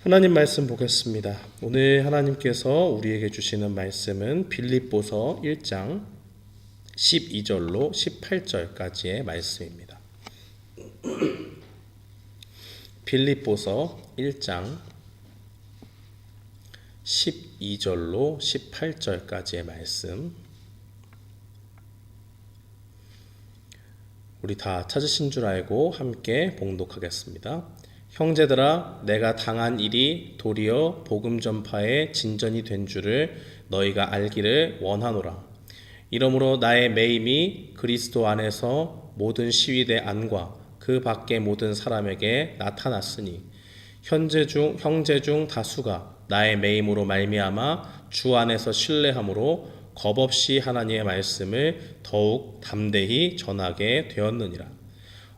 하나님 말씀 보겠습니다. 오늘 하나님께서 우리에게 주시는 말씀은 빌립보서 1장 12절로 18절까지의 말씀입니다. 빌립보서 1장 12절로 18절까지의 말씀. 우리 다 찾으신 줄 알고 함께 봉독하겠습니다. 형제들아, 내가 당한 일이 도리어 복음 전파의 진전이 된 줄을 너희가 알기를 원하노라. 이러므로 나의 매임이 그리스도 안에서 모든 시위대 안과 그 밖의 모든 사람에게 나타났으니 형제 중 다수가 나의 매임으로 말미암아 주 안에서 신뢰함으로 겁없이 하나님의 말씀을 더욱 담대히 전하게 되었느니라.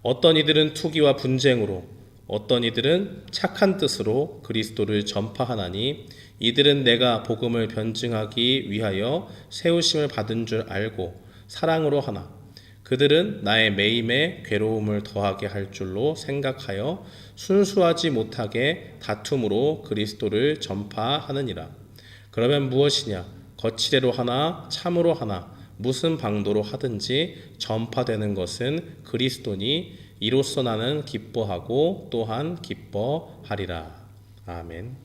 어떤 이들은 투기와 분쟁으로, 어떤 이들은 착한 뜻으로 그리스도를 전파하나니 이들은 내가 복음을 변증하기 위하여 세우심을 받은 줄 알고 사랑으로 하나, 그들은 나의 매임에 괴로움을 더하게 할 줄로 생각하여 순수하지 못하게 다툼으로 그리스도를 전파하느니라. 그러면 무엇이냐? 거칠애로 하나 참으로 하나 무슨 방도로 하든지 전파되는 것은 그리스도니 이로써 나는 기뻐하고 또한 기뻐하리라. 아멘.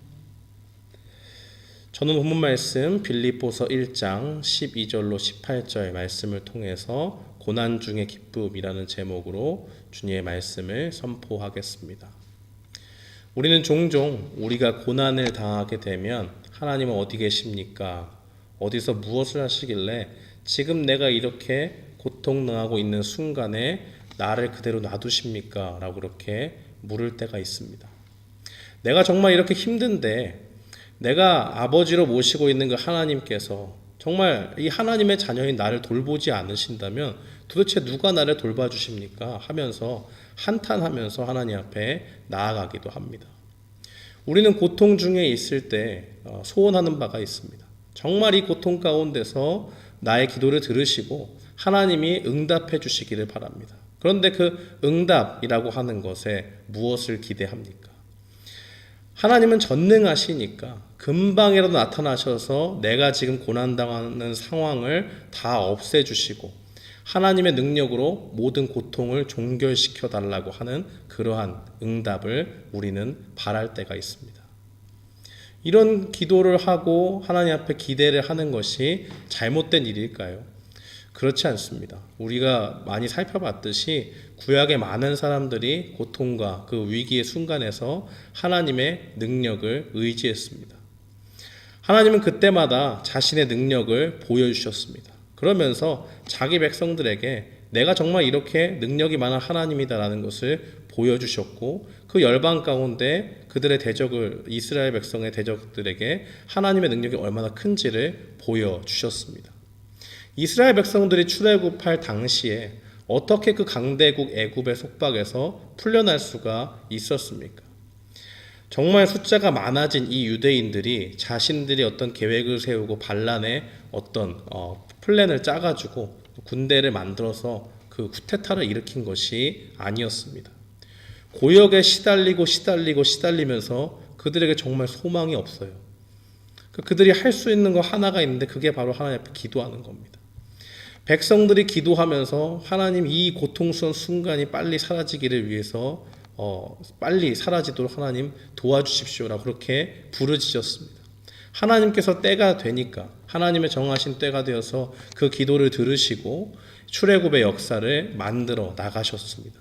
저는 본문 말씀 빌립보서 1장 12절로 18절 말씀을 통해서 고난 중의 기쁨이라는 제목으로 주님의 말씀을 선포하겠습니다. 우리는 종종 우리가 고난을 당하게 되면 하나님은 어디 계십니까? 어디서 무엇을 하시길래 지금 내가 이렇게 고통당하고 있는 순간에 나를 그대로 놔두십니까? 라고 그렇게 물을 때가 있습니다. 내가 정말 이렇게 힘든데 내가 아버지로 모시고 있는 그 하나님께서 정말 이 하나님의 자녀인 나를 돌보지 않으신다면 도대체 누가 나를 돌봐주십니까? 하면서 한탄하면서 하나님 앞에 나아가기도 합니다. 우리는 고통 중에 있을 때 소원하는 바가 있습니다. 정말 이 고통 가운데서 나의 기도를 들으시고 하나님이 응답해 주시기를 바랍니다. 그런데 그 응답이라고 하는 것에 무엇을 기대합니까? 하나님은 전능하시니까 금방이라도 나타나셔서 내가 지금 고난당하는 상황을 다 없애주시고 하나님의 능력으로 모든 고통을 종결시켜 달라고 하는 그러한 응답을 우리는 바랄 때가 있습니다. 이런 기도를 하고 하나님 앞에 기대를 하는 것이 잘못된 일일까요? 그렇지 않습니다. 우리가 많이 살펴봤듯이 구약의 많은 사람들이 고통과 그 위기의 순간에서 하나님의 능력을 의지했습니다. 하나님은 그때마다 자신의 능력을 보여주셨습니다. 그러면서 자기 백성들에게 내가 정말 이렇게 능력이 많은 하나님이다라는 것을 보여주셨고 그 열방 가운데 그들의 대적을 이스라엘 백성의 대적들에게 하나님의 능력이 얼마나 큰지를 보여주셨습니다. 이스라엘 백성들이 출애굽할 당시에 어떻게 그 강대국 애굽의 속박에서 풀려날 수가 있었습니까? 정말 숫자가 많아진 이 유대인들이 자신들이 어떤 계획을 세우고 반란의 어떤 플랜을 짜가지고 군대를 만들어서 그 쿠데타를 일으킨 것이 아니었습니다. 고역에 시달리면서 그들에게 정말 소망이 없어요. 그들이 할 수 있는 거 하나가 있는데 그게 바로 하나님 앞에 기도하는 겁니다. 백성들이 기도하면서 하나님 이 고통스러운 순간이 빨리 사라지기를 위해서 빨리 사라지도록 하나님 도와주십시오라고 그렇게 부르짖었습니다. 하나님께서 때가 되니까 하나님의 정하신 때가 되어서 그 기도를 들으시고 출애굽의 역사를 만들어 나가셨습니다.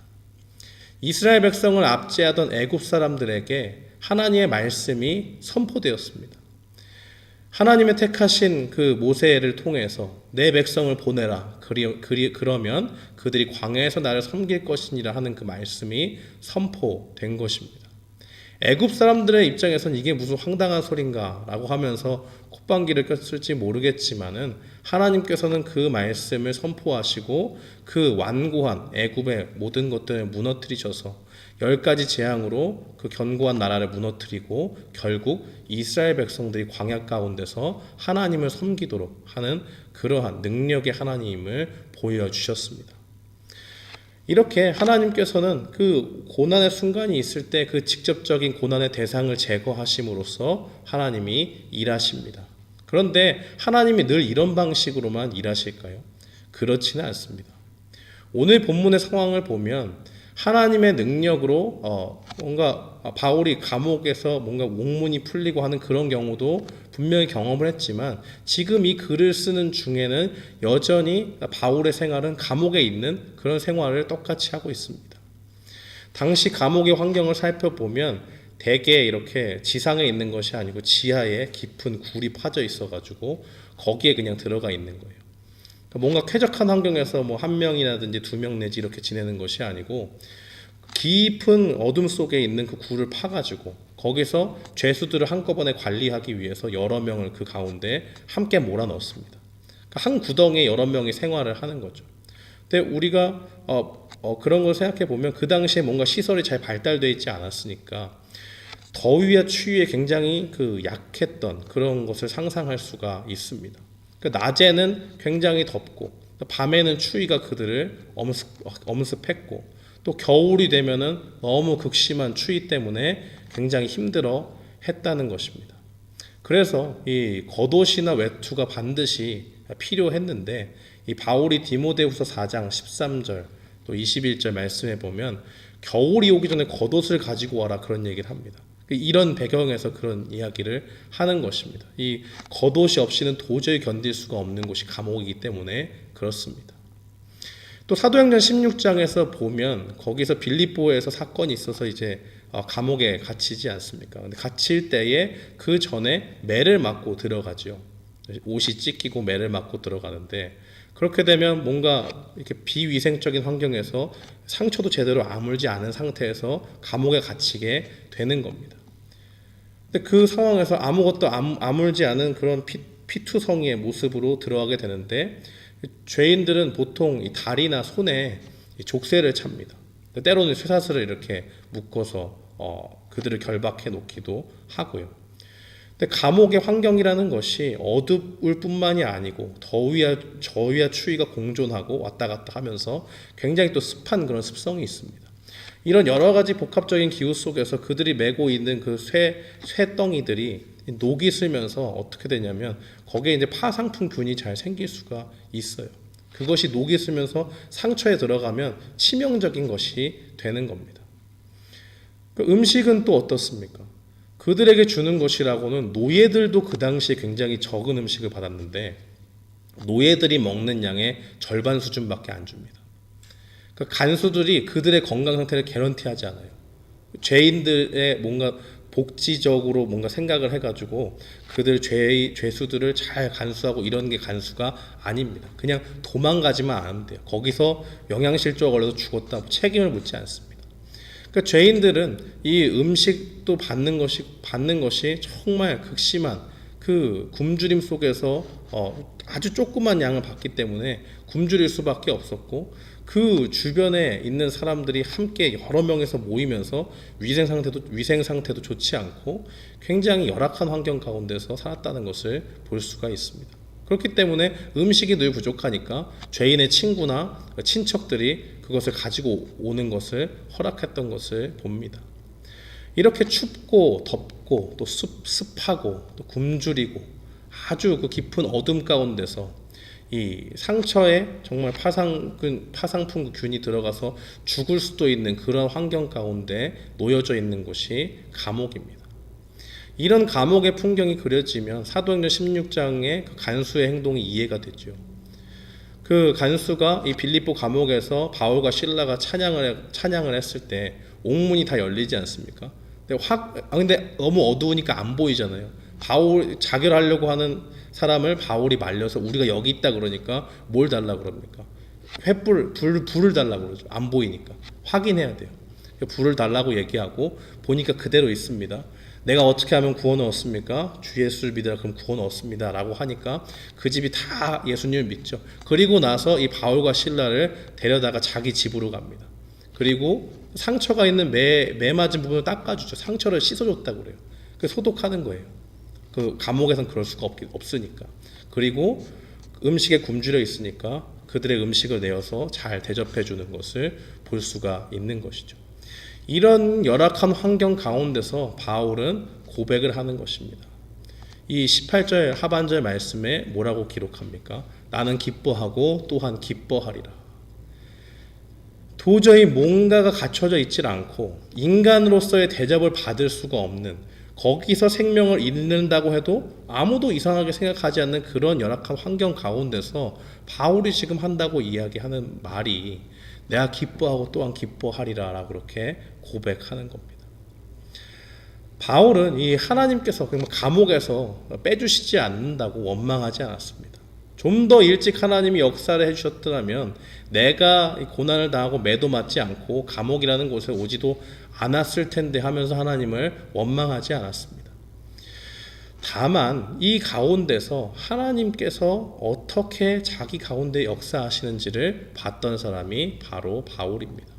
이스라엘 백성을 압제하던 애굽 사람들에게 하나님의 말씀이 선포되었습니다. 하나님의 택하신 그 모세를 통해서 내 백성을 보내라. 그러면 그들이 광야에서 나를 섬길 것이니라 하는 그 말씀이 선포된 것입니다. 애굽 사람들의 입장에서는 이게 무슨 황당한 소린가 라고 하면서 콧방귀를 꼈을지 모르겠지만은 하나님께서는 그 말씀을 선포하시고 그 완고한 애굽의 모든 것들을 무너뜨리셔서 10가지 재앙으로 그 견고한 나라를 무너뜨리고 결국 이스라엘 백성들이 광야 가운데서 하나님을 섬기도록 하는 그러한 능력의 하나님을 보여주셨습니다. 이렇게 하나님께서는 그 고난의 순간이 있을 때 그 직접적인 고난의 대상을 제거하심으로써 하나님이 일하십니다. 그런데 하나님이 늘 이런 방식으로만 일하실까요? 그렇지는 않습니다. 오늘 본문의 상황을 보면 하나님의 능력으로 뭔가 바울이 감옥에서 뭔가 옥문이 풀리고 하는 그런 경우도 분명히 경험을 했지만 지금 이 글을 쓰는 중에는 여전히 바울의 생활은 감옥에 있는 그런 생활을 똑같이 하고 있습니다. 당시 감옥의 환경을 살펴보면 대개 이렇게 지상에 있는 것이 아니고 지하에 깊은 굴이 파져 있어가지고 거기에 그냥 들어가 있는 거예요. 뭔가 쾌적한 환경에서 뭐 한 명이라든지 두 명 내지 이렇게 지내는 것이 아니고 깊은 어둠 속에 있는 그 굴을 파가지고 거기서 죄수들을 한꺼번에 관리하기 위해서 여러 명을 그 가운데 함께 몰아넣습니다. 한 구덩이에 여러 명이 생활을 하는 거죠. 근데 우리가 그런 걸 생각해 보면 그 당시에 뭔가 시설이 잘 발달되어 있지 않았으니까 더위와 추위에 굉장히 그 약했던 그런 것을 상상할 수가 있습니다. 낮에는 굉장히 덥고 밤에는 추위가 그들을 엄습했고 또 겨울이 되면은 너무 극심한 추위 때문에 굉장히 힘들어 했다는 것입니다. 그래서 이 겉옷이나 외투가 반드시 필요했는데 이 바울이 디모데후서 4장 13절 또 21절 말씀해 보면 겨울이 오기 전에 겉옷을 가지고 와라 그런 얘기를 합니다. 이런 배경에서 그런 이야기를 하는 것입니다. 이 겉옷이 없이는 도저히 견딜 수가 없는 곳이 감옥이기 때문에 그렇습니다. 또 사도행전 16장에서 보면 거기서 빌립보에서 사건이 있어서 이제 감옥에 갇히지 않습니까? 근데 갇힐 때에 그 전에 매를 맞고 들어가죠. 옷이 찢기고 매를 맞고 들어가는데 그렇게 되면 뭔가 이렇게 비위생적인 환경에서 상처도 제대로 아물지 않은 상태에서 감옥에 갇히게 되는 겁니다. 근데 그 상황에서 아무것도 아물지 않은 그런 피투성이의 모습으로 들어가게 되는데 죄인들은 보통 이 다리나 손에 족쇄를 찹니다. 때로는 쇠사슬을 이렇게 묶어서 그들을 결박해 놓기도 하고요. 근데 감옥의 환경이라는 것이 어두울 뿐만이 아니고 더위와 추위가 공존하고 왔다 갔다 하면서 굉장히 또 습한 그런 습성이 있습니다. 이런 여러 가지 복합적인 기후 속에서 그들이 메고 있는 그 쇠덩이들이 녹이 슬면서 어떻게 되냐면 거기에 이제 파상풍균이 잘 생길 수가 있어요. 그것이 녹이 슬면서 상처에 들어가면 치명적인 것이 되는 겁니다. 음식은 또 어떻습니까? 그들에게 주는 것이라고는 노예들도 그 당시에 굉장히 적은 음식을 받았는데 노예들이 먹는 양의 절반 수준밖에 안 줍니다. 간수들이 그들의 건강 상태를 개런티하지 않아요. 죄인들의 뭔가 복지적으로 뭔가 생각을 해가지고 그들 죄수들을 잘 간수하고 이런 게 간수가 아닙니다. 그냥 도망가지만 않으면 돼요. 거기서 영양실조가 걸려서 죽었다 책임을 묻지 않습니다. 그러니까 죄인들은 이 음식도 받는 것이 정말 극심한 그 굶주림 속에서 아주 조그만 양을 받기 때문에 굶주릴 수밖에 없었고 그 주변에 있는 사람들이 함께 여러 명에서 모이면서 위생 상태도 좋지 않고 굉장히 열악한 환경 가운데서 살았다는 것을 볼 수가 있습니다. 그렇기 때문에 음식이 늘 부족하니까 죄인의 친구나 친척들이 그것을 가지고 오는 것을 허락했던 것을 봅니다. 이렇게 춥고 덥고 또 습하고 또 굶주리고 아주 그 깊은 어둠 가운데서 이 상처에 정말 파상풍균이 들어가서 죽을 수도 있는 그런 환경 가운데 놓여져 있는 곳이 감옥입니다. 이런 감옥의 풍경이 그려지면 사도행전 16장의 그 간수의 행동이 이해가 되죠. 그 간수가 이 빌립보 감옥에서 바울과 실라가 찬양을 했을 때 옥문이 다 열리지 않습니까? 근데 너무 어두우니까 안 보이잖아요. 바울 자결하려고 하는 사람을 바울이 말려서 우리가 여기 있다 그러니까 뭘 달라 그럽니까? 불을 달라고 그러죠. 안 보이니까 확인해야 돼요. 불을 달라고 얘기하고 보니까 그대로 있습니다. 내가 어떻게 하면 구원을 얻습니까? 주 예수를 믿으라 그럼 구원을 얻습니다 라고 하니까 그 집이 다 예수님을 믿죠. 그리고 나서 이 바울과 실라를 데려다가 자기 집으로 갑니다. 그리고 상처가 있는 매 맞은 부분을 닦아주죠. 상처를 씻어줬다고 그래요. 소독하는 거예요. 그 감옥에선 그럴 수가 없으니까. 그리고 음식에 굶주려 있으니까 그들의 음식을 내어서 잘 대접해 주는 것을 볼 수가 있는 것이죠. 이런 열악한 환경 가운데서 바울은 고백을 하는 것입니다. 이 18절 하반절 말씀에 뭐라고 기록합니까? 나는 기뻐하고 또한 기뻐하리라. 도저히 뭔가가 갖춰져 있질 않고 인간으로서의 대접을 받을 수가 없는, 거기서 생명을 잃는다고 해도 아무도 이상하게 생각하지 않는 그런 열악한 환경 가운데서 바울이 지금 한다고 이야기하는 말이 내가 기뻐하고 또한 기뻐하리라 라고 그렇게 고백하는 겁니다. 바울은 이 하나님께서 감옥에서 빼주시지 않는다고 원망하지 않았습니다. 좀 더 일찍 하나님이 역사를 해주셨더라면 내가 고난을 당하고 매도 맞지 않고 감옥이라는 곳에 오지도 않았을 텐데 하면서 하나님을 원망하지 않았습니다. 다만 이 가운데서 하나님께서 어떻게 자기 가운데 역사하시는지를 봤던 사람이 바로 바울입니다.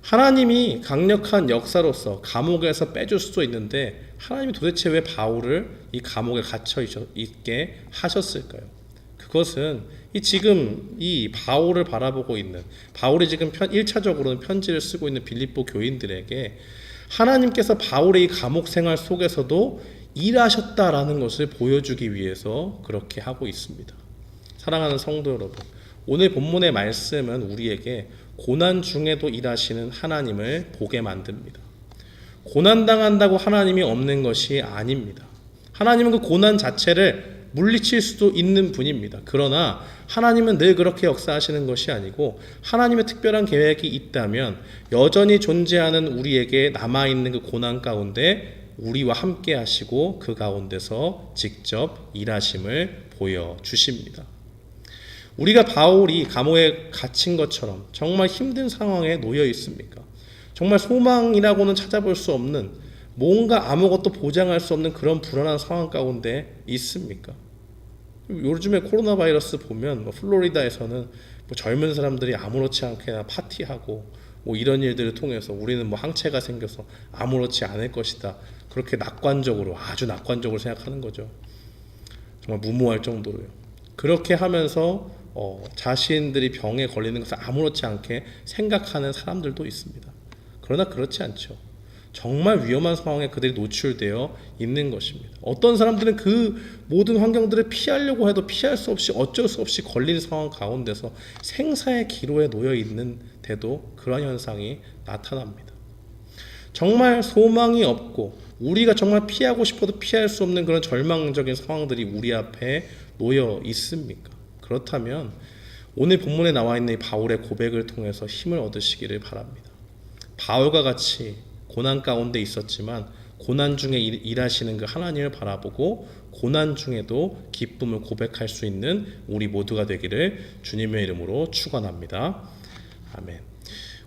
하나님이 강력한 역사로서 감옥에서 빼줄 수도 있는데 하나님이 도대체 왜 바울을 이 감옥에 갇혀 있게 하셨을까요? 그것은 지금 이 바울을 바라보고 있는, 바울이 지금 1차적으로는 편지를 쓰고 있는 빌립보 교인들에게 하나님께서 바울의 이 감옥 생활 속에서도 일하셨다라는 것을 보여주기 위해서 그렇게 하고 있습니다. 사랑하는 성도 여러분, 오늘 본문의 말씀은 우리에게 고난 중에도 일하시는 하나님을 보게 만듭니다. 고난당한다고 하나님이 없는 것이 아닙니다. 하나님은 그 고난 자체를 물리칠 수도 있는 분입니다. 그러나 하나님은 늘 그렇게 역사하시는 것이 아니고 하나님의 특별한 계획이 있다면 여전히 존재하는 우리에게 남아있는 그 고난 가운데 우리와 함께 하시고 그 가운데서 직접 일하심을 보여주십니다. 우리가 바울이 감옥에 갇힌 것처럼 정말 힘든 상황에 놓여 있습니까? 정말 소망이라고는 찾아볼 수 없는, 뭔가 아무것도 보장할 수 없는 그런 불안한 상황 가운데 있습니까? 요즘에 코로나 바이러스 보면 플로리다에서는 젊은 사람들이 아무렇지 않게 파티하고 이런 일들을 통해서 우리는 항체가 생겨서 아무렇지 않을 것이다, 그렇게 낙관적으로, 아주 낙관적으로 생각하는 거죠. 정말 무모할 정도로요. 그렇게 하면서 자신들이 병에 걸리는 것을 아무렇지 않게 생각하는 사람들도 있습니다. 그러나 그렇지 않죠. 정말 위험한 상황에 그들이 노출되어 있는 것입니다. 어떤 사람들은 그 모든 환경들을 피하려고 해도 피할 수 없이 어쩔 수 없이 걸리는 상황 가운데서 생사의 기로에 놓여 있는데도 그런 현상이 나타납니다. 정말 소망이 없고 우리가 정말 피하고 싶어도 피할 수 없는 그런 절망적인 상황들이 우리 앞에 놓여 있습니까? 그렇다면 오늘 본문에 나와 있는 이 바울의 고백을 통해서 힘을 얻으시기를 바랍니다. 바울과 같이 고난 가운데 있었지만 고난 중에 일하시는 그 하나님을 바라보고 고난 중에도 기쁨을 고백할 수 있는 우리 모두가 되기를 주님의 이름으로 축원합니다. 아멘.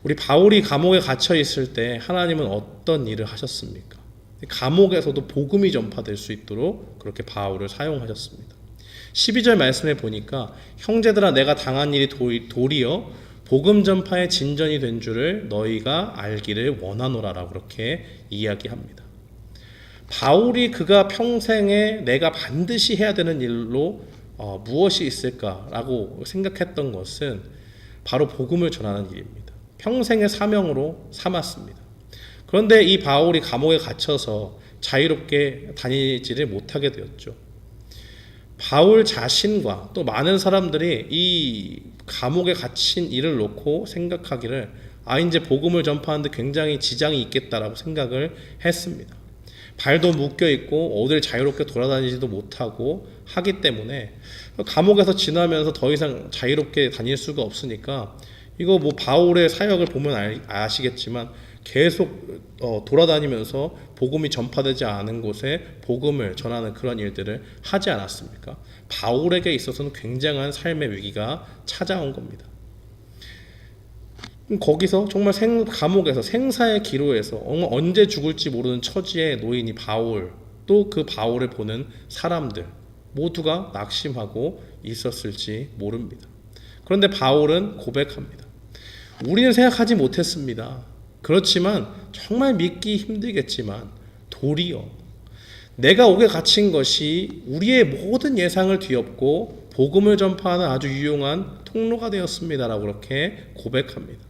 우리 바울이 감옥에 갇혀 있을 때 하나님은 어떤 일을 하셨습니까? 감옥에서도 복음이 전파될 수 있도록 그렇게 바울을 사용하셨습니다. 12절 말씀에 보니까 형제들아 내가 당한 일이 도리어 복음 전파의 진전이 된 줄을 너희가 알기를 원하노라라고 그렇게 이야기합니다. 바울이 그가 평생에 내가 반드시 해야 되는 일로 무엇이 있을까라고 생각했던 것은 바로 복음을 전하는 일입니다. 평생의 사명으로 삼았습니다. 그런데 이 바울이 감옥에 갇혀서 자유롭게 다니지를 못하게 되었죠. 바울 자신과 또 많은 사람들이 이 감옥에 갇힌 일을 놓고 생각하기를 이제 복음을 전파하는데 굉장히 지장이 있겠다라고 생각을 했습니다. 발도 묶여 있고 어딜 자유롭게 돌아다니지도 못하고 하기 때문에 감옥에서 지나면서 더 이상 자유롭게 다닐 수가 없으니까 이거 바울의 사역을 보면 아시겠지만 계속 돌아다니면서 복음이 전파되지 않은 곳에 복음을 전하는 그런 일들을 하지 않았습니까? 바울에게 있어서는 굉장한 삶의 위기가 찾아온 겁니다. 거기서 정말 감옥에서 생사의 기로에서 언제 죽을지 모르는 처지에 놓인 이 바울, 또 그 바울을 보는 사람들 모두가 낙심하고 있었을지 모릅니다. 그런데 바울은 고백합니다. 우리는 생각하지 못했습니다. 그렇지만 정말 믿기 힘들겠지만 도리어 내가 옥에 갇힌 것이 우리의 모든 예상을 뒤엎고 복음을 전파하는 아주 유용한 통로가 되었습니다라고 그렇게 고백합니다.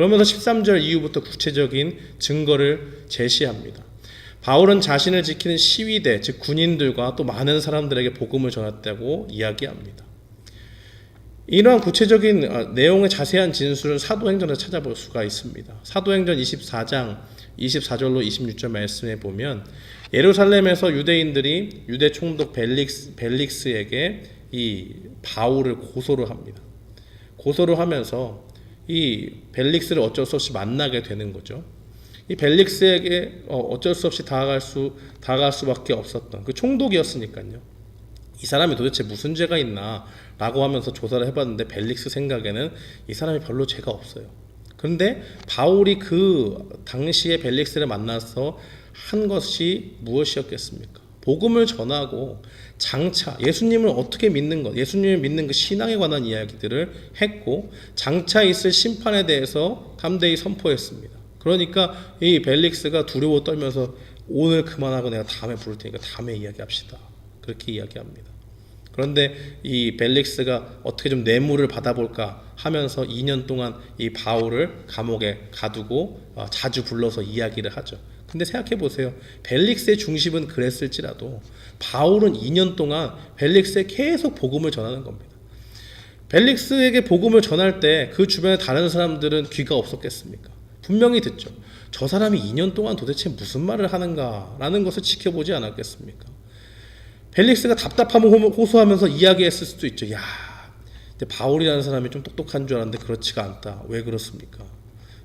그러면서 13절 이후부터 구체적인 증거를 제시합니다. 바울은 자신을 지키는 시위대, 즉 군인들과 또 많은 사람들에게 복음을 전했다고 이야기합니다. 이러한 구체적인 내용의 자세한 진술은 사도행전에서 찾아볼 수가 있습니다. 사도행전 24장 24절로 26절 말씀에 보면 예루살렘에서 유대인들이 유대 총독 벨릭스에게 이 바울을 고소를 합니다. 고소를 하면서 이 벨릭스를 어쩔 수 없이 만나게 되는 거죠. 이 벨릭스에게 어쩔 수 없이 다가갈 수밖에 없었던 그 총독이었으니까요. 이 사람이 도대체 무슨 죄가 있나 라고 하면서 조사를 해봤는데 벨릭스 생각에는 이 사람이 별로 죄가 없어요. 그런데 바울이 그 당시에 벨릭스를 만나서 한 것이 무엇이었겠습니까? 복음을 전하고 장차 예수님을 어떻게 믿는 것, 예수님을 믿는 그 신앙에 관한 이야기들을 했고 장차 있을 심판에 대해서 담대히 선포했습니다. 그러니까 이 벨릭스가 두려워 떨면서 오늘 그만하고 내가 다음에 부를 테니까 다음에 이야기합시다. 그렇게 이야기합니다. 그런데 이 벨릭스가 어떻게 좀 뇌물을 받아볼까 하면서 2년 동안 이 바울을 감옥에 가두고 자주 불러서 이야기를 하죠. 근데 생각해 보세요. 벨릭스의 중심은 그랬을지라도 바울은 2년 동안 벨릭스에 계속 복음을 전하는 겁니다. 벨릭스에게 복음을 전할 때 그 주변에 다른 사람들은 귀가 없었겠습니까? 분명히 듣죠. 저 사람이 2년 동안 도대체 무슨 말을 하는가라는 것을 지켜보지 않았겠습니까? 벨릭스가 답답함을 호소하면서 이야기했을 수도 있죠. 야, 근데 바울이라는 사람이 좀 똑똑한 줄 알았는데 그렇지가 않다. 왜 그렇습니까?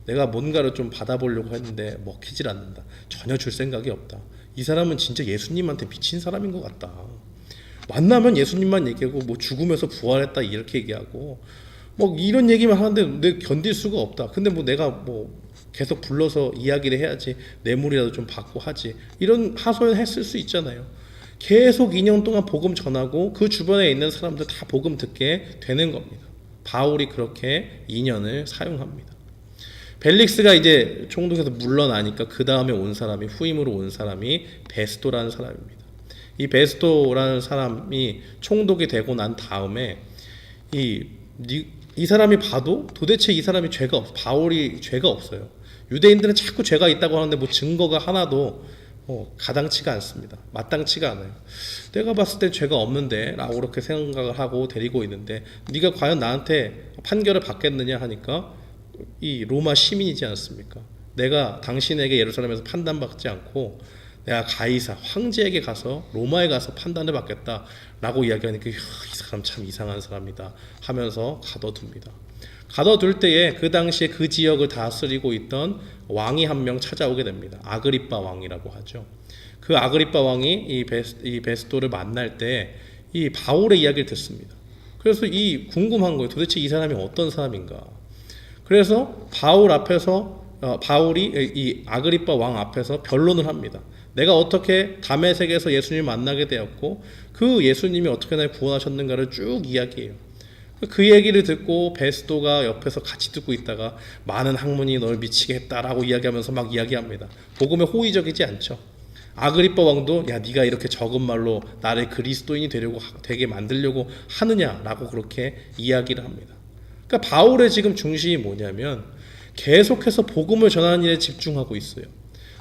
내가 뭔가를 좀 받아보려고 했는데 먹히질 않는다. 전혀 줄 생각이 없다. 이 사람은 진짜 예수님한테 미친 사람인 것 같다. 만나면 예수님만 얘기하고 뭐 죽음에서 부활했다 이렇게 얘기하고 뭐 이런 얘기만 하는데 내 견딜 수가 없다. 근데 뭐 내가 뭐 계속 불러서 이야기를 해야지 뇌물이라도 좀 받고 하지. 이런 하소연 했을 수 있잖아요. 계속 2년 동안 복음 전하고 그 주변에 있는 사람들 다 복음 듣게 되는 겁니다. 바울이 그렇게 2년을 사용합니다. 벨릭스가 이제 총독에서 물러나니까 그 다음에 온 사람이 후임으로 온 사람이 베스도라는 사람입니다. 이 베스도라는 사람이 총독이 되고 난 다음에 이 사람이 봐도 도대체 이 사람이 죄가 없어. 바울이 죄가 없어요. 유대인들은 자꾸 죄가 있다고 하는데 뭐 증거가 하나도 가당치가 않습니다. 마땅치가 않아요. 내가 봤을 때 죄가 없는데 라고 그렇게 생각을 하고 데리고 있는데 네가 과연 나한테 판결을 받겠느냐 하니까 이 로마 시민이지 않습니까? 내가 당신에게 예루살렘에서 판단받지 않고 내가 가이사 황제에게 가서 로마에 가서 판단을 받겠다 라고 이야기하니까 이 사람 참 이상한 사람이다 하면서 가둬둡니다. 가둬둘 때에 그 당시에 그 지역을 다스리고 있던 왕이 한 명 찾아오게 됩니다. 아그리빠 왕이라고 하죠. 그 아그리빠 왕이 이 베스도를 만날 때 이 바울의 이야기를 듣습니다. 그래서 이 궁금한 거예요. 도대체 이 사람이 어떤 사람인가? 그래서 바울이 이 아그리빠 왕 앞에서 변론을 합니다. 내가 어떻게 다메섹에서 예수님을 만나게 되었고 그 예수님이 어떻게 날 구원하셨는가를 쭉 이야기해요. 그 얘기를 듣고 베스도가 옆에서 같이 듣고 있다가 많은 학문이 널 미치게 했다라고 이야기하면서 막 이야기합니다. 복음에 호의적이지 않죠. 아그리빠 왕도 야 네가 이렇게 적은 말로 나를 그리스도인이 되게 만들려고 하느냐라고 그렇게 이야기를 합니다. 그러니까 바울의 지금 중심이 뭐냐면 계속해서 복음을 전하는 일에 집중하고 있어요.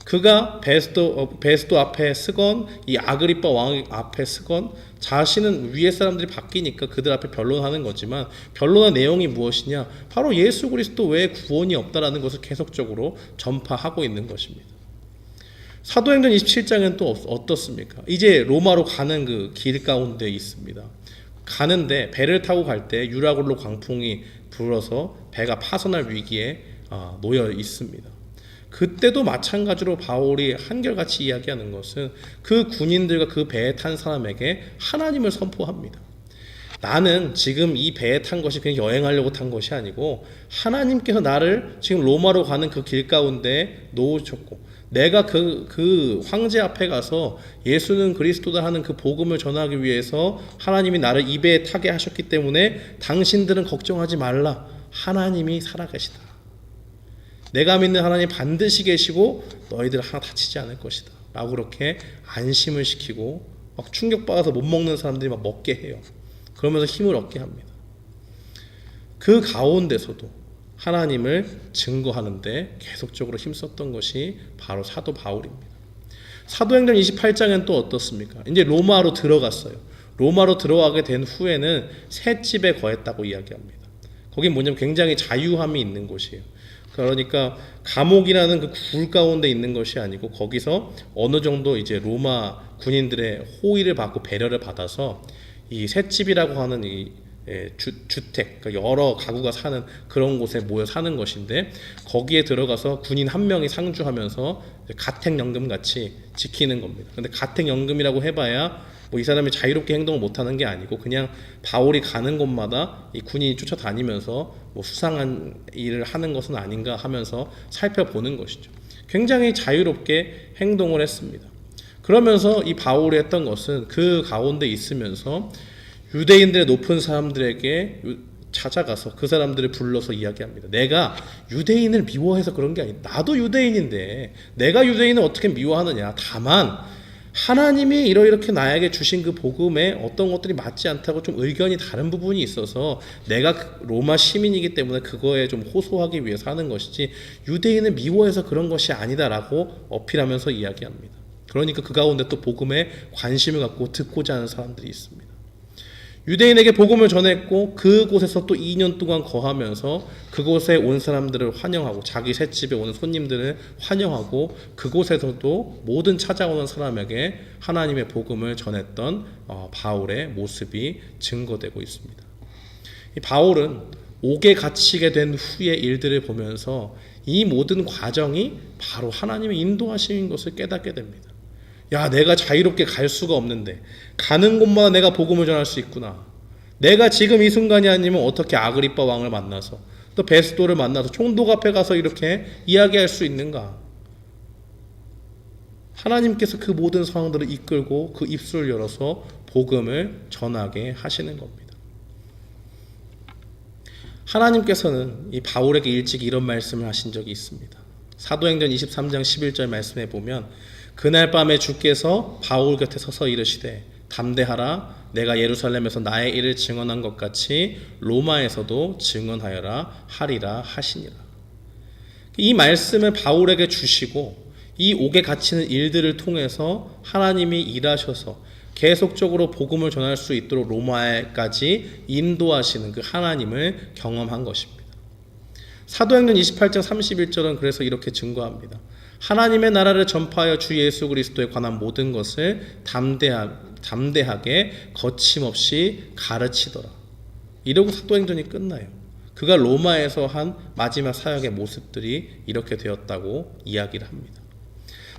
그가 베스도 앞에 쓰건 이 아그리빠 왕 앞에 쓰건 자신은 위에 사람들이 바뀌니까 그들 앞에 변론하는 거지만 변론의 내용이 무엇이냐? 바로 예수 그리스도 외에 구원이 없다라는 것을 계속적으로 전파하고 있는 것입니다. 사도행전 27장은 또 어떻습니까? 이제 로마로 가는 그 길 가운데 있습니다. 가는데 배를 타고 갈 때 유라굴로 광풍이 불어서 배가 파손할 위기에 놓여 있습니다. 그때도 마찬가지로 바울이 한결같이 이야기하는 것은 그 군인들과 그 배에 탄 사람에게 하나님을 선포합니다. 나는 지금 이 배에 탄 것이 그냥 여행하려고 탄 것이 아니고 하나님께서 나를 지금 로마로 가는 그 길 가운데 놓으셨고 내가 그 황제 앞에 가서 예수는 그리스도다 하는 그 복음을 전하기 위해서 하나님이 나를 이 배에 타게 하셨기 때문에 당신들은 걱정하지 말라. 하나님이 살아계시다. 내가 믿는 하나님 반드시 계시고 너희들 하나 다치지 않을 것이다 라고 그렇게 안심을 시키고 막 충격받아서 못 먹는 사람들이 막 먹게 해요. 그러면서 힘을 얻게 합니다. 그 가운데서도 하나님을 증거하는데 계속적으로 힘썼던 것이 바로 사도 바울입니다. 사도행전 28장엔 또 어떻습니까? 이제 로마로 들어갔어요. 로마로 들어가게 된 후에는 새 집에 거했다고 이야기합니다. 거긴 뭐냐면 굉장히 자유함이 있는 곳이에요. 그러니까 감옥이라는 그 굴 가운데 있는 것이 아니고 거기서 어느 정도 이제 로마 군인들의 호의를 받고 배려를 받아서 이 셋집이라고 하는 이 주택, 그러니까 여러 가구가 사는 그런 곳에 모여 사는 것인데 거기에 들어가서 군인 한 명이 상주하면서 가택연금 같이 지키는 겁니다. 근데 가택연금이라고 해봐야 뭐 이 사람이 자유롭게 행동을 못하는 게 아니고 그냥 바울이 가는 곳마다 이 군인이 쫓아다니면서 뭐 수상한 일을 하는 것은 아닌가 하면서 살펴보는 것이죠. 굉장히 자유롭게 행동을 했습니다. 그러면서 이 바울이 했던 것은 그 가운데 있으면서 유대인들의 높은 사람들에게 찾아가서 그 사람들을 불러서 이야기합니다. 내가 유대인을 미워해서 그런 게 아니다. 나도 유대인인데 내가 유대인을 어떻게 미워하느냐. 다만 하나님이 이렇게 나에게 주신 그 복음에 어떤 것들이 맞지 않다고 좀 의견이 다른 부분이 있어서 내가 로마 시민이기 때문에 그거에 좀 호소하기 위해서 하는 것이지 유대인을 미워해서 그런 것이 아니다라고 어필하면서 이야기합니다. 그러니까 그 가운데 또 복음에 관심을 갖고 듣고자 하는 사람들이 있습니다. 유대인에게 복음을 전했고 그곳에서 또 2년 동안 거하면서 그곳에 온 사람들을 환영하고 자기 셋집에 오는 손님들을 환영하고 그곳에서도 모든 찾아오는 사람에게 하나님의 복음을 전했던 바울의 모습이 증거되고 있습니다. 이 바울은 옥에 갇히게 된 후의 일들을 보면서 이 모든 과정이 바로 하나님의 인도하심인 것을 깨닫게 됩니다. 야, 내가 자유롭게 갈 수가 없는데 가는 곳마다 내가 복음을 전할 수 있구나. 내가 지금 이 순간이 아니면 어떻게 아그리빠 왕을 만나서 또 베스도를 만나서 총독 앞에 가서 이렇게 이야기할 수 있는가. 하나님께서 그 모든 상황들을 이끌고 그 입술을 열어서 복음을 전하게 하시는 겁니다. 하나님께서는 이 바울에게 일찍 이런 말씀을 하신 적이 있습니다. 사도행전 23장 11절 말씀에 보면 그날 밤에 주께서 바울 곁에 서서 이르시되 담대하라 내가 예루살렘에서 나의 일을 증언한 것 같이 로마에서도 증언하여라 하리라 하시니라. 이 말씀을 바울에게 주시고 이 옥에 갇히는 일들을 통해서 하나님이 일하셔서 계속적으로 복음을 전할 수 있도록 로마에까지 인도하시는 그 하나님을 경험한 것입니다. 사도행전 28장 31절은 그래서 이렇게 증거합니다. 하나님의 나라를 전파하여 주 예수 그리스도에 관한 모든 것을 담대하게 거침없이 가르치더라. 이러고 사도행전이 끝나요. 그가 로마에서 한 마지막 사역의 모습들이 이렇게 되었다고 이야기를 합니다.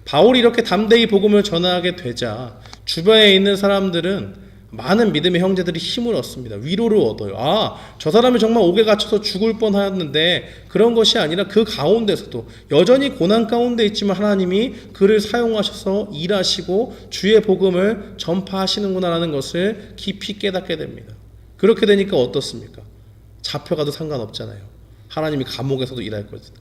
바울이 이렇게 담대히 복음을 전하게 되자 주변에 있는 사람들은 많은 믿음의 형제들이 힘을 얻습니다. 위로를 얻어요. 아, 저 사람이 정말 옥에 갇혀서 죽을 뻔하였는데 그런 것이 아니라 그 가운데서도 여전히 고난 가운데 있지만 하나님이 그를 사용하셔서 일하시고 주의 복음을 전파하시는구나라는 것을 깊이 깨닫게 됩니다. 그렇게 되니까 어떻습니까? 잡혀가도 상관없잖아요. 하나님이 감옥에서도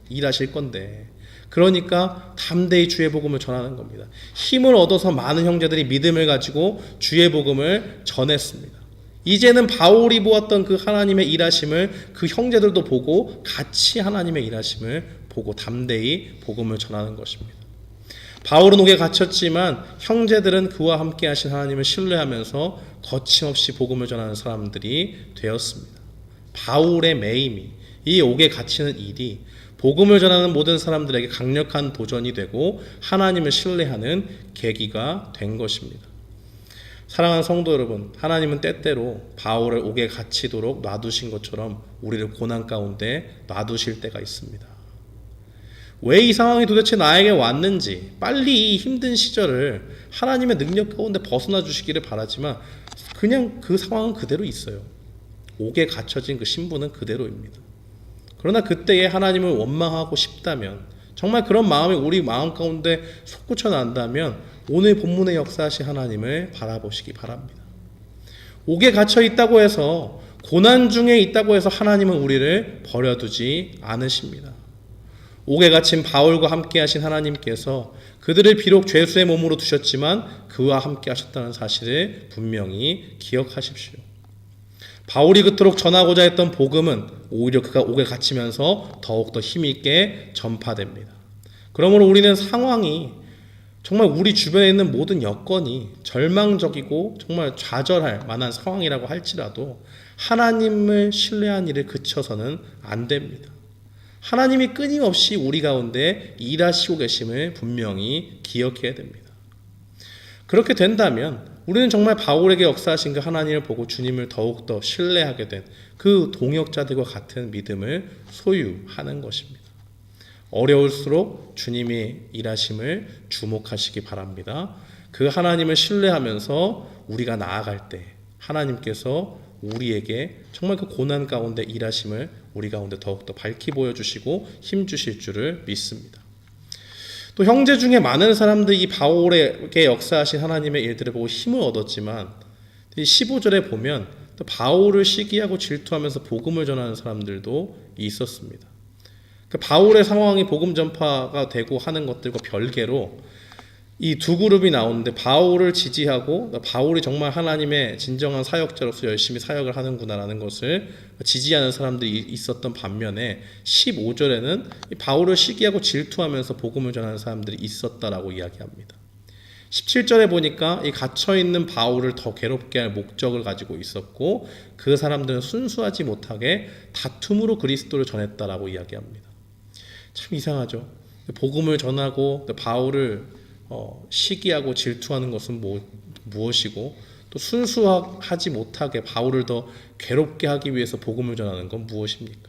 일하실 건데 그러니까 담대히 주의 복음을 전하는 겁니다. 힘을 얻어서 많은 형제들이 믿음을 가지고 주의 복음을 전했습니다. 이제는 바울이 보았던 그 하나님의 일하심을 그 형제들도 보고 같이 하나님의 일하심을 보고 담대히 복음을 전하는 것입니다. 바울은 옥에 갇혔지만 형제들은 그와 함께 하신 하나님을 신뢰하면서 거침없이 복음을 전하는 사람들이 되었습니다. 바울의 매임이 이 옥에 갇히는 일이 복음을 전하는 모든 사람들에게 강력한 도전이 되고 하나님을 신뢰하는 계기가 된 것입니다. 사랑하는 성도 여러분, 하나님은 때때로 바울을 옥에 갇히도록 놔두신 것처럼 우리를 고난 가운데 놔두실 때가 있습니다. 왜 이 상황이 도대체 나에게 왔는지 빨리 이 힘든 시절을 하나님의 능력 가운데 벗어나 주시기를 바라지만 그냥 그 상황은 그대로 있어요. 옥에 갇혀진 그 신분은 그대로입니다. 그러나 그때에 하나님을 원망하고 싶다면 정말 그런 마음이 우리 마음 가운데 솟구쳐 난다면 오늘 본문의 역사하신 하나님을 바라보시기 바랍니다. 옥에 갇혀 있다고 해서 고난 중에 있다고 해서 하나님은 우리를 버려두지 않으십니다. 옥에 갇힌 바울과 함께 하신 하나님께서 그들을 비록 죄수의 몸으로 두셨지만 그와 함께 하셨다는 사실을 분명히 기억하십시오. 바울이 그토록 전하고자 했던 복음은 오히려 그가 옥에 갇히면서 더욱더 힘있게 전파됩니다. 그러므로 우리는 상황이 정말 우리 주변에 있는 모든 여건이 절망적이고 정말 좌절할 만한 상황이라고 할지라도 하나님을 신뢰한 일에 그쳐서는 안 됩니다. 하나님이 끊임없이 우리 가운데 일하시고 계심을 분명히 기억해야 됩니다. 그렇게 된다면 우리는 정말 바울에게 역사하신 그 하나님을 보고 주님을 더욱더 신뢰하게 된 그 동역자들과 같은 믿음을 소유하는 것입니다. 어려울수록 주님이 일하심을 주목하시기 바랍니다. 그 하나님을 신뢰하면서 우리가 나아갈 때 하나님께서 우리에게 정말 그 고난 가운데 일하심을 우리 가운데 더욱더 밝히 보여주시고 힘주실 줄을 믿습니다. 또 형제 중에 많은 사람들이 이 바울에게 역사하신 하나님의 일들을 보고 힘을 얻었지만 15절에 보면 또 바울을 시기하고 질투하면서 복음을 전하는 사람들도 있었습니다. 그 바울의 상황이 복음 전파가 되고 하는 것들과 별개로 이 두 그룹이 나오는데 바울을 지지하고 바울이 정말 하나님의 진정한 사역자로서 열심히 사역을 하는구나라는 것을 지지하는 사람들이 있었던 반면에 15절에는 바울을 시기하고 질투하면서 복음을 전하는 사람들이 있었다라고 이야기합니다. 17절에 보니까 이 갇혀있는 바울을 더 괴롭게 할 목적을 가지고 있었고 그 사람들은 순수하지 못하게 다툼으로 그리스도를 전했다라고 이야기합니다. 참 이상하죠. 복음을 전하고 바울을 시기하고 질투하는 것은 무엇이고 또 순수하지 못하게 바울을 더 괴롭게 하기 위해서 복음을 전하는 건 무엇입니까?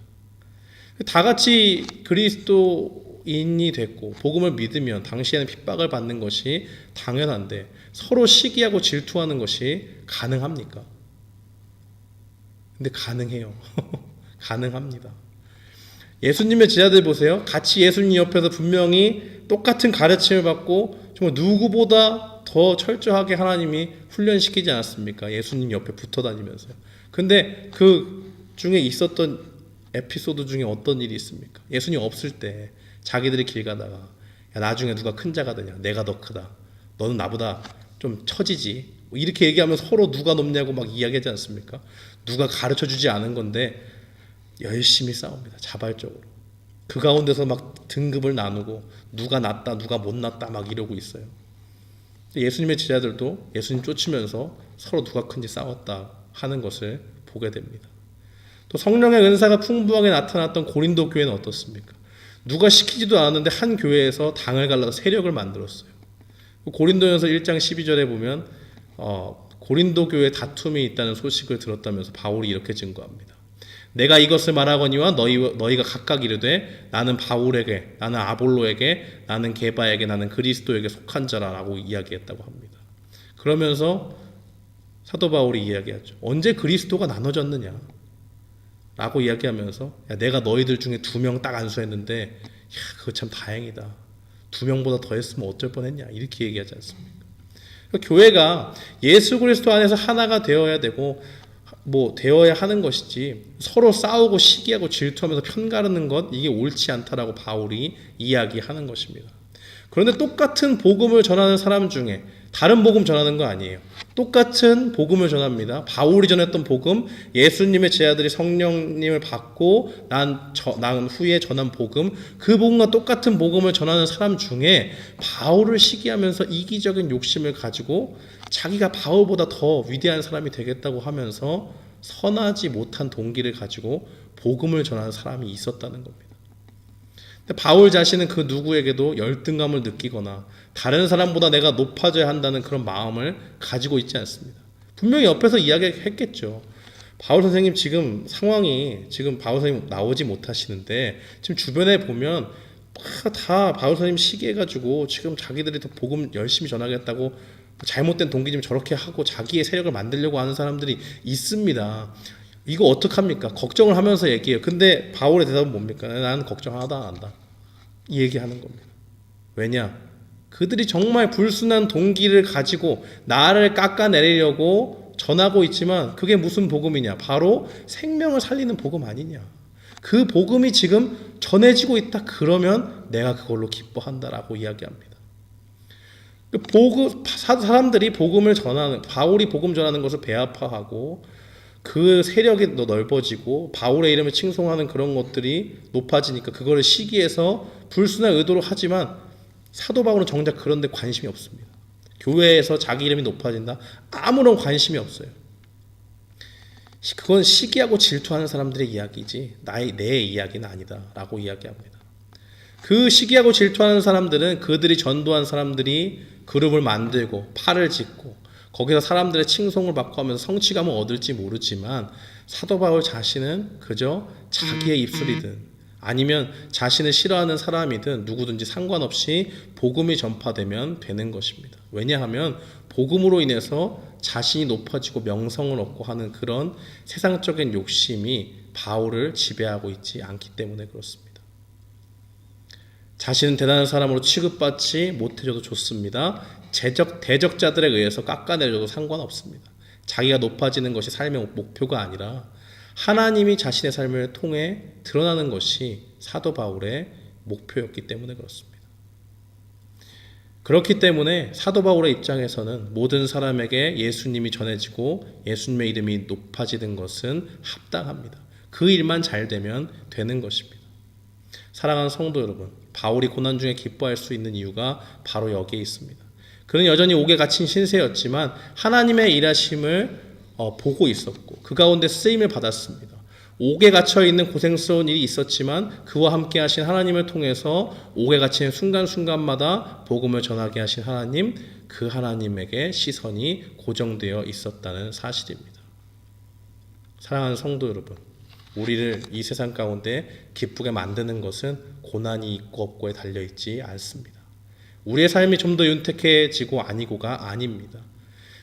다 같이 그리스도인이 됐고 복음을 믿으면 당시에는 핍박을 받는 것이 당연한데 서로 시기하고 질투하는 것이 가능합니까? 근데 가능해요. 가능합니다. 예수님의 제자들 보세요. 같이 예수님 옆에서 분명히 똑같은 가르침을 받고 정말 누구보다 더 철저하게 하나님이 훈련시키지 않았습니까? 예수님 옆에 붙어 다니면서요. 근데 그 중에 있었던 에피소드 중에 어떤 일이 있습니까? 예수님 없을 때 자기들이 길 가다가 야, 나중에 누가 큰 자가 되냐? 내가 더 크다. 너는 나보다 좀 처지지. 이렇게 얘기하면 서로 누가 높냐고 막 이야기하지 않습니까? 누가 가르쳐주지 않은 건데 열심히 싸웁니다. 자발적으로. 그 가운데서 막 등급을 나누고 누가 낫다 누가 못 낫다 막 이러고 있어요. 예수님의 제자들도 예수님 쫓으면서 서로 누가 큰지 싸웠다 하는 것을 보게 됩니다. 또 성령의 은사가 풍부하게 나타났던 고린도 교회는 어떻습니까? 누가 시키지도 않았는데 한 교회에서 당을 갈라서 세력을 만들었어요. 고린도전서 1장 12절에 보면 고린도 교회에 다툼이 있다는 소식을 들었다면서 바울이 이렇게 증거합니다. 내가 이것을 말하거니와 너희가 각각 이르되 나는 바울에게, 나는 아볼로에게, 나는 게바에게, 나는 그리스도에게 속한 자라라고 이야기했다고 합니다. 그러면서 사도 바울이 이야기하죠. 언제 그리스도가 나눠졌느냐? 라고 이야기하면서 야, 내가 너희들 중에 2명 딱 안수했는데 야, 그거 참 다행이다. 2명보다 더 했으면 어쩔 뻔했냐? 이렇게 얘기하지 않습니까? 그러니까 교회가 예수 그리스도 안에서 하나가 되어야 되고 되어야 하는 것이지 서로 싸우고 시기하고 질투하면서 편가르는 것 이게 옳지 않다라고 바울이 이야기하는 것입니다. 그런데 똑같은 복음을 전하는 사람 중에 다른 복음 전하는 거 아니에요. 똑같은 복음을 전합니다. 바울이 전했던 복음, 예수님의 제자들이 성령님을 받고 난 후에 전한 복음, 그 복음과 똑같은 복음을 전하는 사람 중에 바울을 시기하면서 이기적인 욕심을 가지고 자기가 바울보다 더 위대한 사람이 되겠다고 하면서 선하지 못한 동기를 가지고 복음을 전하는 사람이 있었다는 겁니다. 근데 바울 자신은 그 누구에게도 열등감을 느끼거나 다른 사람보다 내가 높아져야 한다는 그런 마음을 가지고 있지 않습니다. 분명히 옆에서 이야기했겠죠. 바울 선생님 지금 상황이 지금 바울 선생님 나오지 못하시는데 지금 주변에 보면 다 바울 선생님 시기해가지고 지금 자기들이 더 복음 열심히 전하겠다고 잘못된 동기 좀 저렇게 하고 자기의 세력을 만들려고 하는 사람들이 있습니다. 이거 어떡합니까? 걱정을 하면서 얘기해요. 근데 바울의 대답은 뭡니까? 나는 걱정 하나도 안 한다. 이 얘기하는 겁니다. 왜냐? 그들이 정말 불순한 동기를 가지고 나를 깎아내리려고 전하고 있지만 그게 무슨 복음이냐? 바로 생명을 살리는 복음 아니냐? 그 복음이 지금 전해지고 있다. 그러면 내가 그걸로 기뻐한다라고 이야기합니다. 사람들이 복음을 전하는, 바울이 복음 전하는 것을 배아파하고 그 세력이 넓어지고 바울의 이름을 칭송하는 그런 것들이 높아지니까 그거를 시기해서 불순한 의도로 하지만 사도 바울은 정작 그런 데 관심이 없습니다. 교회에서 자기 이름이 높아진다? 아무런 관심이 없어요. 그건 시기하고 질투하는 사람들의 이야기지 내 이야기는 아니다 라고 이야기합니다. 그 시기하고 질투하는 사람들은 그들이 전도한 사람들이 그룹을 만들고 팔을 짓고 거기서 사람들의 칭송을 받고 하면서 성취감을 얻을지 모르지만 사도 바울 자신은 그저 자기의 입술이든 아니면 자신을 싫어하는 사람이든 누구든지 상관없이 복음이 전파되면 되는 것입니다. 왜냐하면 복음으로 인해서 자신이 높아지고 명성을 얻고 하는 그런 세상적인 욕심이 바울을 지배하고 있지 않기 때문에 그렇습니다. 자신은 대단한 사람으로 취급받지 못해줘도 좋습니다. 대적자들에 의해서 깎아내려도 상관없습니다. 자기가 높아지는 것이 삶의 목표가 아니라 하나님이 자신의 삶을 통해 드러나는 것이 사도 바울의 목표였기 때문에 그렇습니다. 그렇기 때문에 사도 바울의 입장에서는 모든 사람에게 예수님이 전해지고 예수님의 이름이 높아지는 것은 합당합니다. 그 일만 잘 되면 되는 것입니다. 사랑하는 성도 여러분, 바울이 고난 중에 기뻐할 수 있는 이유가 바로 여기에 있습니다. 그는 여전히 옥에 갇힌 신세였지만 하나님의 일하심을 보고 있었고 그 가운데 쓰임을 받았습니다. 옥에 갇혀있는 고생스러운 일이 있었지만 그와 함께 하신 하나님을 통해서 옥에 갇힌 순간순간마다 복음을 전하게 하신 하나님, 그 하나님에게 시선이 고정되어 있었다는 사실입니다. 사랑하는 성도 여러분, 우리를 이 세상 가운데 기쁘게 만드는 것은 고난이 있고 없고에 달려있지 않습니다. 우리의 삶이 좀 더 윤택해지고 아니고가 아닙니다.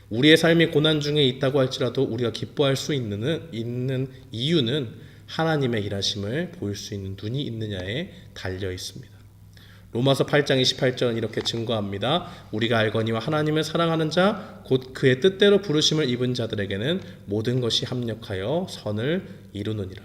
우리의 삶이 고난 중에 있다고 할지라도 우리가 기뻐할 수 있는 이유는 하나님의 일하심을 보일 수 있는 눈이 있느냐에 달려 있습니다. 로마서 8장 28절은 이렇게 증거합니다. 우리가 알거니와 하나님을 사랑하는 자 곧 그의 뜻대로 부르심을 입은 자들에게는 모든 것이 합력하여 선을 이루느니라.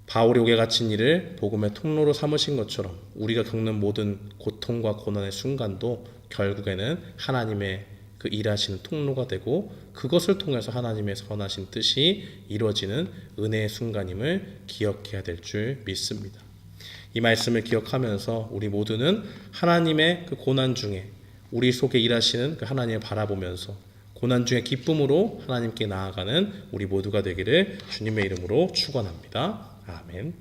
바울이 옥에 갇힌 일을 복음의 통로로 삼으신 것처럼 우리가 겪는 모든 고통과 고난의 순간도 결국에는 하나님의 그 일하시는 통로가 되고 그것을 통해서 하나님의 선하신 뜻이 이루어지는 은혜의 순간임을 기억해야 될 줄 믿습니다. 이 말씀을 기억하면서 우리 모두는 하나님의 그 고난 중에 우리 속에 일하시는 그 하나님을 바라보면서 고난 중에 기쁨으로 하나님께 나아가는 우리 모두가 되기를 주님의 이름으로 축원합니다. 아멘.